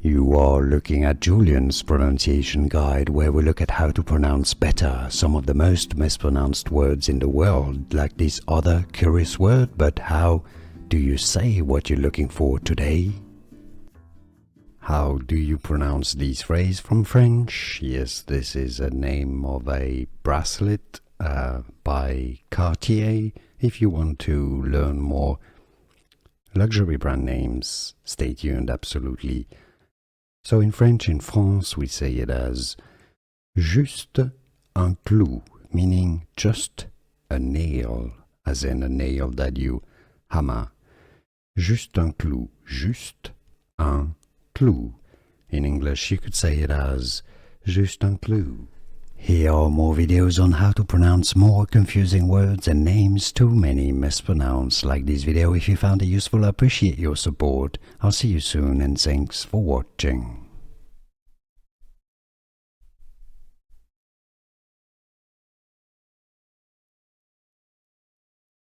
You are looking at Julian's pronunciation guide, where we look at how to pronounce better some of the most mispronounced words in the world, like this other curious word. But how do you say what you're looking for today? How do you pronounce this phrase from French? Yes, this is a name of a bracelet by Cartier. If you want to learn more luxury brand names, stay tuned, absolutely. So in French, in France, we say it as juste un clou, meaning just a nail, as in a nail that you hammer. Juste un clou, juste un clou. In English, you could say it as juste un clou. Here are more videos on how to pronounce more confusing words and names too many mispronounced. Like this video if you found it useful. I appreciate your support. I'll see you soon and thanks for watching.